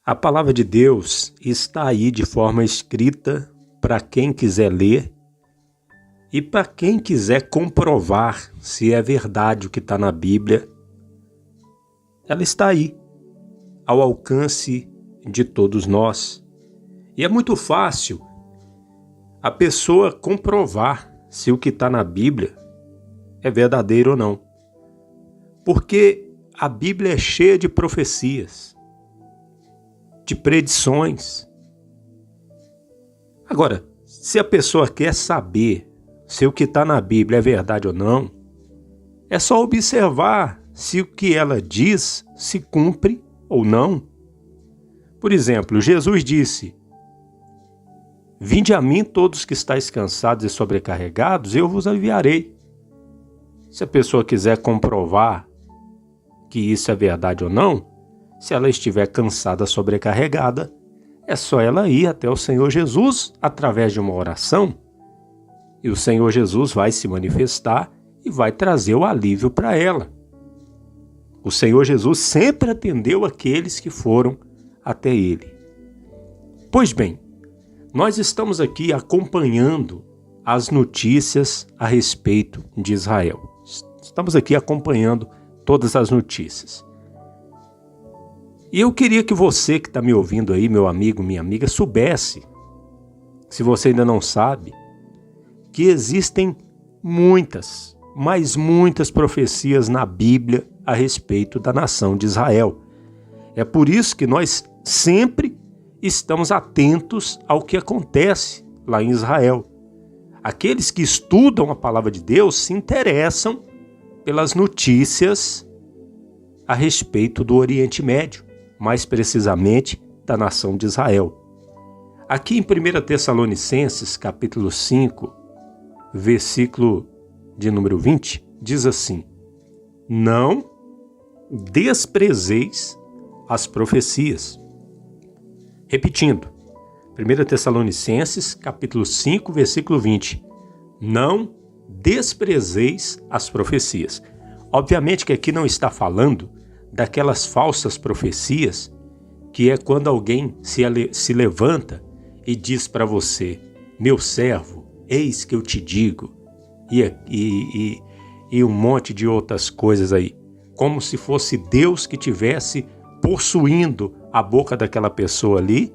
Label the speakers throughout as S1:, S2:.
S1: A palavra de Deus está aí de forma escrita para quem quiser ler e para quem quiser comprovar se é verdade o que está na Bíblia. Ela está aí, ao alcance de todos nós. E é muito fácil a pessoa comprovar se o que está na Bíblia é verdadeiro ou não. Porque a Bíblia é cheia de profecias, de predições. Agora, se a pessoa quer saber se o que está na Bíblia é verdade ou não, é só observar se o que ela diz se cumpre ou não. Por exemplo, Jesus disse: "Vinde a mim todos que estáis cansados e sobrecarregados, eu vos aliviarei." Se a pessoa quiser comprovar que isso é verdade ou não, se ela estiver cansada, sobrecarregada, é só ela ir até o Senhor Jesus através de uma oração, e o Senhor Jesus vai se manifestar e vai trazer o alívio para ela. O Senhor Jesus sempre atendeu aqueles que foram até Ele. Pois bem, nós estamos aqui acompanhando as notícias a respeito de Israel. Estamos aqui acompanhando todas as notícias. E eu queria que você que está me ouvindo aí, meu amigo, minha amiga, soubesse, se você ainda não sabe, que existem muitas, mas muitas profecias na Bíblia a respeito da nação de Israel. É por isso que nós sempre estamos atentos ao que acontece lá em Israel. Aqueles que estudam a palavra de Deus se interessam pelas notícias a respeito do Oriente Médio, mais precisamente da nação de Israel. Aqui em 1 Tessalonicenses, capítulo 5, versículo de número 20, diz assim: "Não desprezeis as profecias." Repetindo, 1 Tessalonicenses, capítulo 5, versículo 20. "Não desprezeis as profecias." Obviamente que aqui não está falando daquelas falsas profecias, que é quando alguém se levanta e diz para você: "Meu servo, eis que eu te digo", e um monte de outras coisas aí, como se fosse Deus que tivesse possuindo a boca daquela pessoa ali.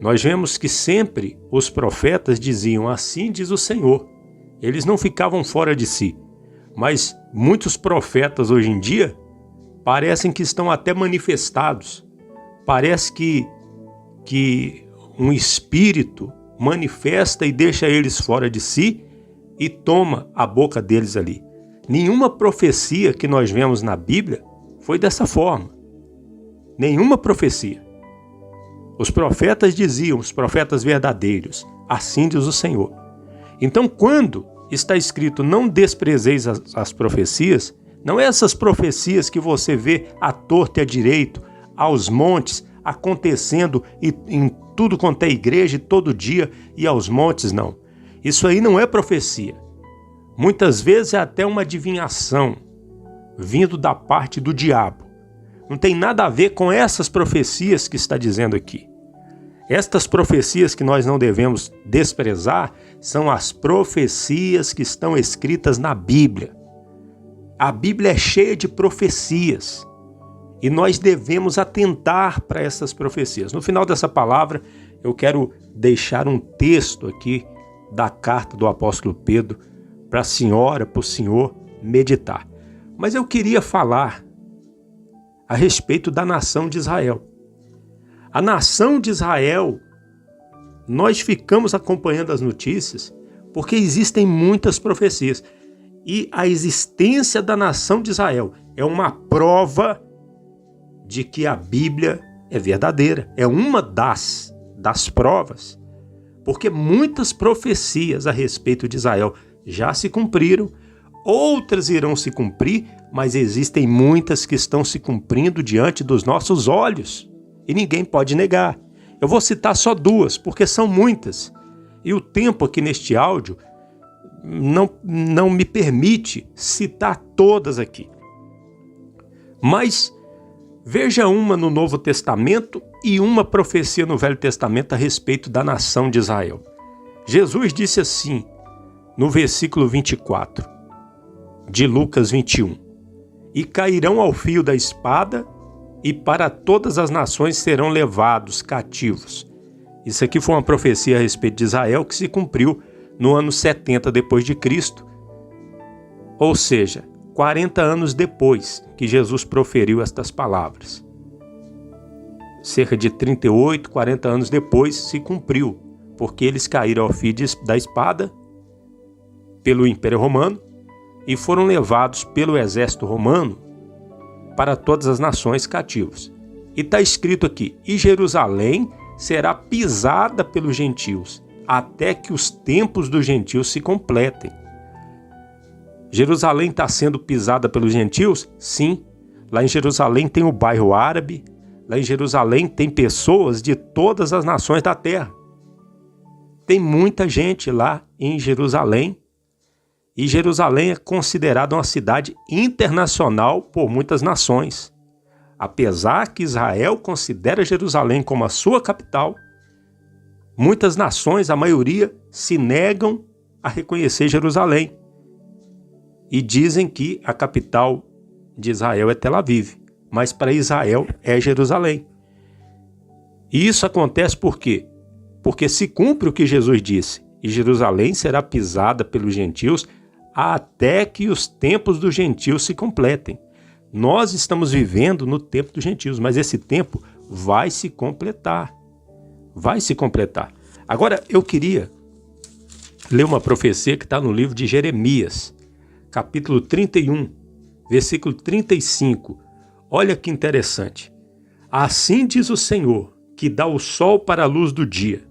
S1: Nós vemos que sempre os profetas diziam: "Assim diz o Senhor." Eles não ficavam fora de si. Mas muitos profetas hoje em dia parecem que estão até manifestados. Parece que um espírito manifesta e deixa eles fora de si e toma a boca deles ali. Nenhuma profecia que nós vemos na Bíblia foi dessa forma. Nenhuma profecia. Os profetas diziam, os profetas verdadeiros: "Assim diz o Senhor." Então, quando está escrito "não desprezeis as profecias", não é essas profecias que você vê à torta e à direito, aos montes, acontecendo em tudo quanto é igreja, todo dia e aos montes, não. Isso aí não é profecia. Muitas vezes é até uma adivinhação vindo da parte do diabo. Não tem nada a ver com essas profecias que está dizendo aqui. Estas profecias que nós não devemos desprezar são as profecias que estão escritas na Bíblia. A Bíblia é cheia de profecias e nós devemos atentar para essas profecias. No final dessa palavra, eu quero deixar um texto aqui da carta do apóstolo Pedro para a senhora, para o senhor meditar. Mas eu queria falar a respeito da nação de Israel. A nação de Israel, nós ficamos acompanhando as notícias porque existem muitas profecias. E a existência da nação de Israel é uma prova de que a Bíblia é verdadeira. É uma das provas. Porque muitas profecias a respeito de Israel já se cumpriram, outras irão se cumprir, mas existem muitas que estão se cumprindo diante dos nossos olhos. E ninguém pode negar. Eu vou citar só duas, porque são muitas. E o tempo aqui neste áudio não me permite citar todas aqui. Mas Veja uma no Novo Testamento e uma profecia no Velho Testamento a respeito da nação de Israel. Jesus disse assim, no versículo 24 de Lucas 21, e cairão ao fio da espada, e para todas as nações serão levados cativos. Isso aqui foi uma profecia a respeito de Israel que se cumpriu no ano 70 depois de Cristo, ou seja, 40 anos depois que Jesus proferiu estas palavras. Cerca de 38, 40 anos depois se cumpriu, porque eles caíram ao fio da espada pelo Império Romano e foram levados pelo exército romano para todas as nações cativos. E está escrito aqui, e Jerusalém será pisada pelos gentios, até que os tempos dos gentios se completem. Jerusalém está sendo pisada pelos gentios? Sim. Lá em Jerusalém tem o bairro árabe, lá em Jerusalém tem pessoas de todas as nações da terra. Tem muita gente lá em Jerusalém. E Jerusalém é considerada uma cidade internacional por muitas nações. Apesar que Israel considera Jerusalém como a sua capital, muitas nações, a maioria, se negam a reconhecer Jerusalém e dizem que a capital de Israel é Tel Aviv, mas para Israel é Jerusalém. E isso acontece por quê? Porque se cumpre o que Jesus disse, e Jerusalém será pisada pelos gentios até que os tempos dos gentios se completem. Nós estamos vivendo no tempo dos gentios, mas esse tempo vai se completar. Vai se completar. Agora, eu queria ler uma profecia que está no livro de Jeremias, capítulo 31, versículo 35. Olha que interessante. Assim diz o Senhor, que dá o sol para a luz do dia,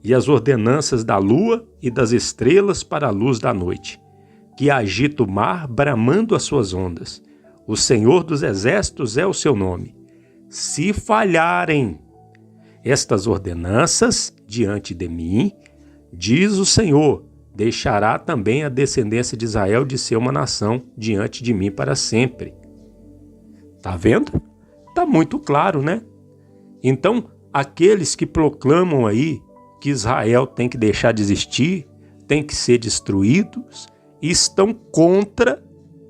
S1: e as ordenanças da lua e das estrelas para a luz da noite, que agita o mar bramando as suas ondas. O Senhor dos exércitos é o seu nome. Se falharem estas ordenanças diante de mim, diz o Senhor, deixará também a descendência de Israel de ser uma nação diante de mim para sempre. Tá vendo? Tá muito claro, né? Então, aqueles que proclamam aí que Israel tem que deixar de existir, tem que ser destruídos, estão contra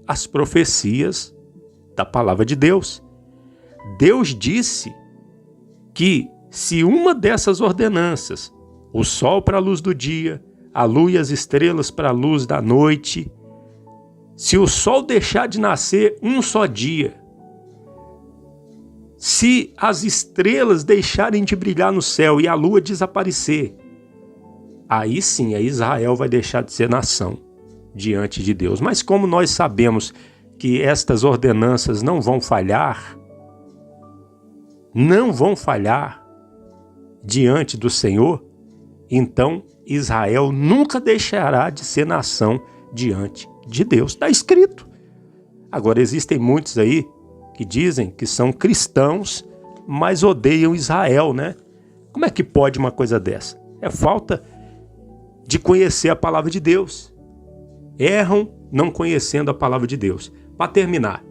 S1: as profecias da palavra de Deus. Deus disse que se uma dessas ordenanças, o sol para a luz do dia, a lua e as estrelas para a luz da noite, se o sol deixar de nascer um só dia, se as estrelas deixarem de brilhar no céu e a lua desaparecer, aí sim, aí Israel vai deixar de ser nação diante de Deus. Mas como nós sabemos que estas ordenanças não vão falhar diante do Senhor, então Israel nunca deixará de ser nação diante de Deus. Está escrito. Agora, existem muitos aí que dizem que são cristãos, mas odeiam Israel, né? Como é que pode uma coisa dessa? É falta de conhecer a palavra de Deus. Erram não conhecendo a palavra de Deus. Para terminar,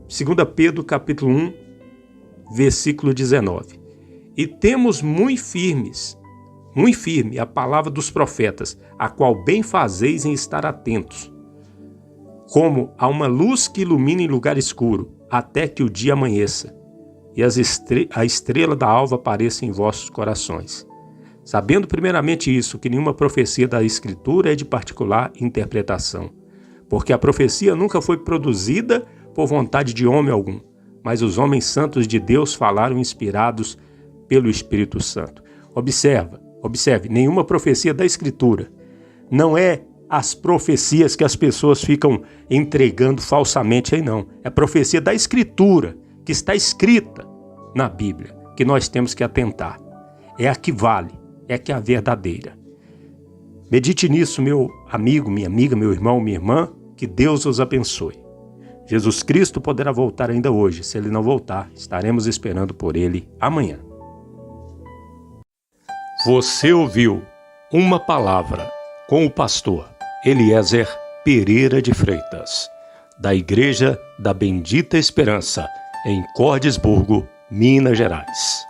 S1: 2 Pedro capítulo 1, versículo 19. E temos muito firme a palavra dos profetas, a qual bem fazeis em estar atentos, como a uma luz que ilumina em lugar escuro, até que o dia amanheça, e a estrela da alva apareça em vossos corações. Sabendo primeiramente isso, que nenhuma profecia da Escritura é de particular interpretação, porque a profecia nunca foi produzida por vontade de homem algum, mas os homens santos de Deus falaram inspirados pelo Espírito Santo. Observe, nenhuma profecia da Escritura. Não é as profecias que as pessoas ficam entregando falsamente aí, não. É profecia da Escritura, que está escrita na Bíblia, que nós temos que atentar. É a que vale, é a que é a verdadeira. Medite nisso, meu amigo, minha amiga, meu irmão, minha irmã, que Deus os abençoe. Jesus Cristo poderá voltar ainda hoje. Se Ele não voltar, estaremos esperando por Ele amanhã. Você ouviu uma palavra com o pastor Eliezer Pereira de Freitas, da Igreja da Bendita Esperança, em Cordisburgo, Minas Gerais.